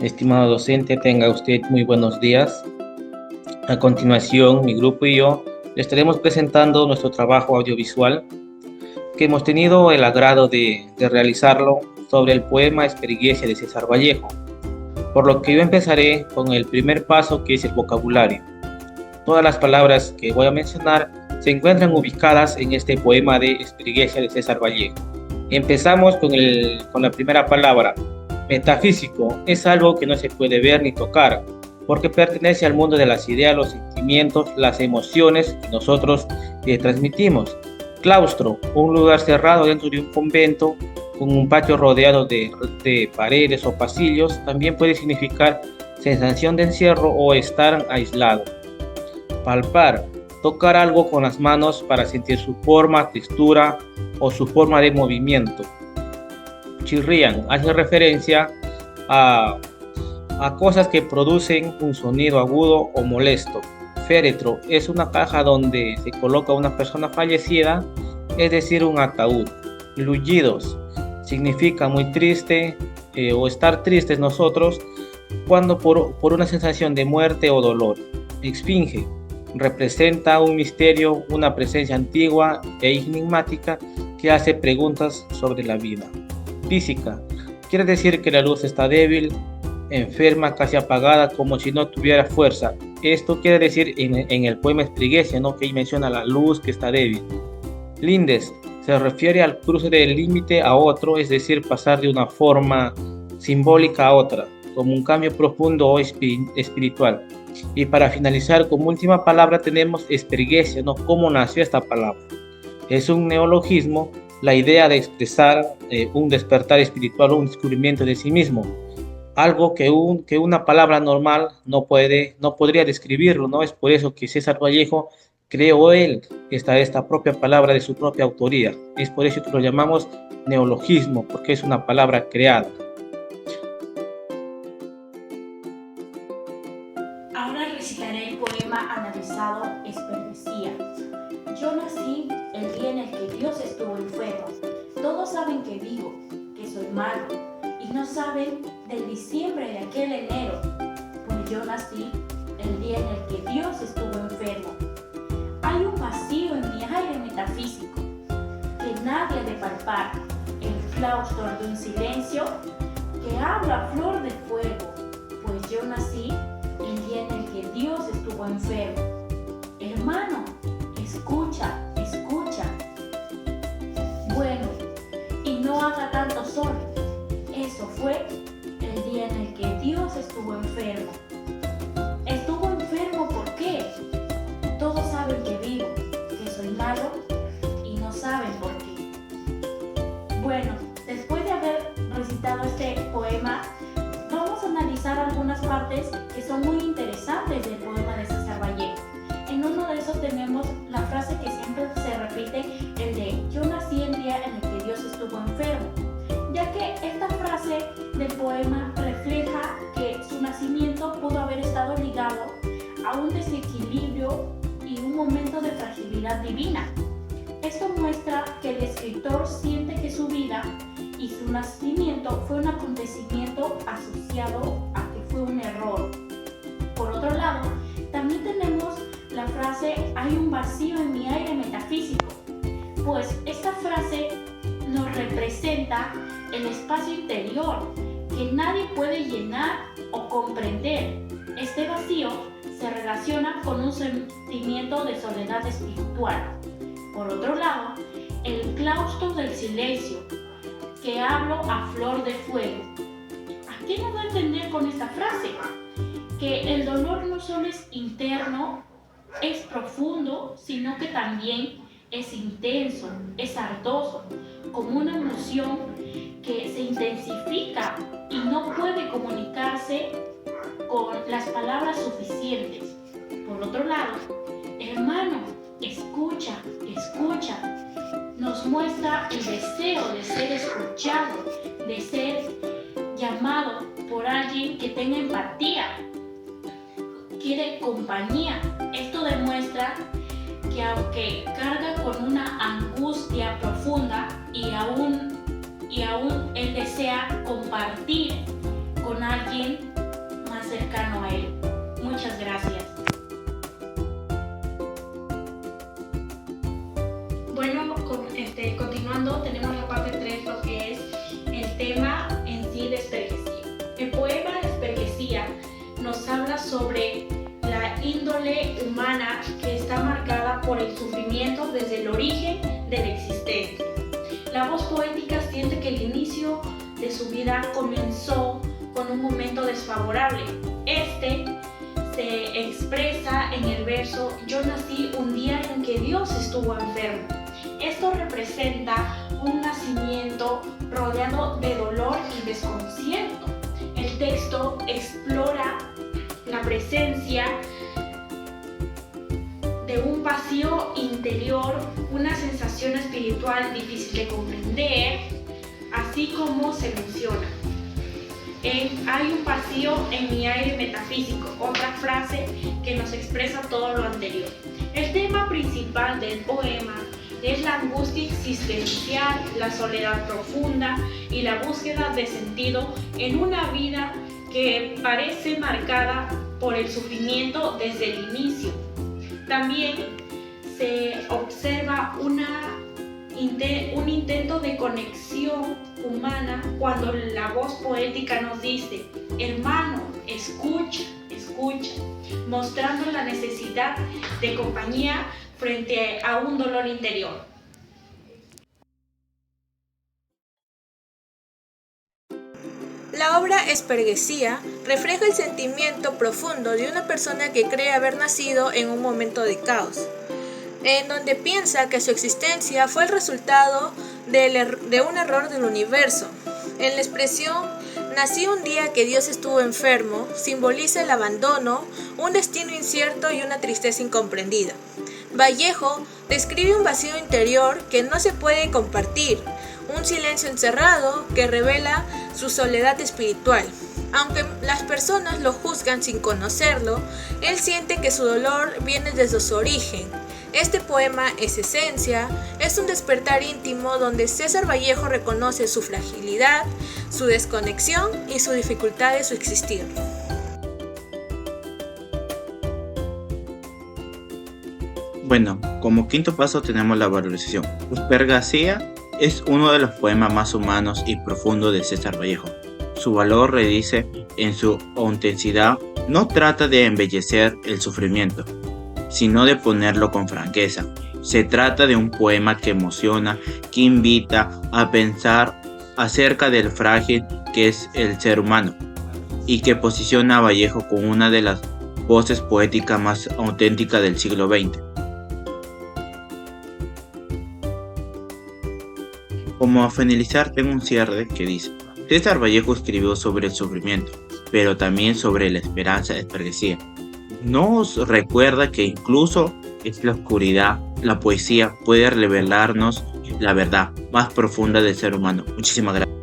Estimado docente, tenga usted muy buenos días. A continuación, mi grupo y yo le estaremos presentando nuestro trabajo audiovisual que hemos tenido el agrado de realizarlo sobre el poema Esperiguesia de César Vallejo, por lo que yo empezaré con el primer paso, que es el vocabulario. Todas las palabras que voy a mencionar se encuentran ubicadas en este poema de Esperiguesia de César Vallejo. Empezamos con la primera palabra. Metafísico es algo que no se puede ver ni tocar, porque pertenece al mundo de las ideas, los sentimientos, las emociones que nosotros transmitimos. Claustro, un lugar cerrado dentro de un convento, con un patio rodeado de paredes o pasillos, también puede significar sensación de encierro o estar aislado. Palpar, tocar algo con las manos para sentir su forma, textura o su forma de movimiento. Chirrían, hace referencia a, a cosas que producen un sonido agudo o molesto. Féretro es una caja donde se coloca una persona fallecida, es decir, un ataúd. Luyidos significa muy triste o estar tristes nosotros cuando por una sensación de muerte o dolor. Esfinge representa un misterio, una presencia antigua e enigmática que hace preguntas sobre la vida. Física quiere decir que la luz está débil, enferma, casi apagada, como si no tuviera fuerza. Esto quiere decir en el poema Esperiguesia, ¿no?, que ahí menciona la luz que está débil. Lindes se refiere al cruce del límite a otro, es decir, pasar de una forma simbólica a otra, como un cambio profundo o espiritual. Y para finalizar, como última palabra tenemos Esperiguesia, ¿no? ¿Cómo nació esta palabra? Es un neologismo, la idea de expresar un despertar espiritual o un descubrimiento de sí mismo, algo que una palabra normal no podría describirlo, ¿no? Es por eso que César Vallejo creó él esta propia palabra de su propia autoría. Es por eso que lo llamamos neologismo, porque es una palabra creada. Ahora recitaré el poema analizado Esperiguesia. Yo nací el día en el que Dios estuvo enfermo. Todos saben que vivo, que soy malo, y no saben del diciembre de aquel enero, pues yo nací el día en el que Dios estuvo enfermo. Hay un vacío en mi aire metafísico que nadie ha de palpar, el claustro de un silencio que habla a flor de fuego, pues yo nací el día en el que Dios estuvo enfermo. Hermano, escucha, escucha. Bueno, y no haga tanto sol. Eso fue el día en el que Dios estuvo enfermo. Estuvo enfermo, ¿por qué? Todos saben que vivo, que soy malo, y no saben por qué. Bueno, después de haber recitado este poema, vamos a analizar algunas partes que son muy interesantes del poema de César Vallejo. En uno de esos tenemos la frase que siempre se repite, el de yo nací el día en el que Dios estuvo enfermo, ya que esta frase del poema refleja que su nacimiento pudo haber estado ligado a un desequilibrio y un momento de fragilidad divina. Esto muestra que el escritor siente que su vida y su nacimiento fue un acontecimiento asociado a que fue un error. Por otro lado, también tenemos la frase hay un vacío en mi aire metafísico, pues esta frase nos representa el espacio interior que nadie puede llenar o comprender. Este vacío se relaciona con un sentimiento de soledad espiritual. Por otro lado, el claustro del silencio, que hablo a flor de fuego. ¿A qué nos va a entender con esta frase? Que el dolor no solo es interno, es profundo, sino que también es intenso, es ardoso, como una emoción que se intensifica y no puede comunicarse con las palabras suficientes. Por otro lado, hermano, escucha, escucha. Nos muestra el deseo de ser escuchado, de ser llamado por alguien que tenga empatía, quiere compañía. Esto demuestra que aunque carga con una angustia profunda y aún él desea compartir con alguien más cercano a él. Muchas gracias. Bueno, continuando, tenemos la parte 3, lo que es el tema en sí de Esperguesía. El poema de Esperguesía nos habla sobre la índole humana que está marcada por el sufrimiento desde el origen de la existencia. La voz poética siente que el inicio de su vida comenzó con un momento desfavorable. Este se expresa en el verso: yo nací un día en que Dios estuvo enfermo. Esto representa un nacimiento rodeado de dolor y desconcierto. El texto explora la presencia de un vacío interior, una sensación espiritual difícil de comprender, así como se menciona. Hay un vacío en mi aire metafísico, otra frase que nos expresa todo lo anterior. El tema principal del poema es la angustia existencial, la soledad profunda y la búsqueda de sentido en una vida que parece marcada por el sufrimiento desde el inicio. También se observa un intento de conexión humana cuando la voz poética nos dice: hermano, escucha, escucha, mostrando la necesidad de compañía frente a un dolor interior. La obra Esperguesía refleja el sentimiento profundo de una persona que cree haber nacido en un momento de caos, en donde piensa que su existencia fue el resultado de un error del universo. En la expresión "nací un día que Dios estuvo enfermo" simboliza el abandono, un destino incierto y una tristeza incomprendida. Vallejo describe un vacío interior que no se puede compartir, un silencio encerrado que revela su soledad espiritual. Aunque las personas lo juzgan sin conocerlo, él siente que su dolor viene desde su origen. Este poema es esencia, es un despertar íntimo donde César Vallejo reconoce su fragilidad, su desconexión y su dificultad de su existir. Bueno, como quinto paso tenemos la valorización. Esperguesía es uno de los poemas más humanos y profundos de César Vallejo. Su valor radica en su autenticidad. No trata de embellecer el sufrimiento, sino de ponerlo con franqueza. Se trata de un poema que emociona, que invita a pensar acerca del frágil que es el ser humano y que posiciona a Vallejo como una de las voces poéticas más auténticas del siglo XX. Como a finalizar, tengo un cierre que dice: César Vallejo escribió sobre el sufrimiento, pero también sobre la esperanza de Esperguesía. Nos recuerda que incluso en la oscuridad, la poesía puede revelarnos la verdad más profunda del ser humano. Muchísimas gracias.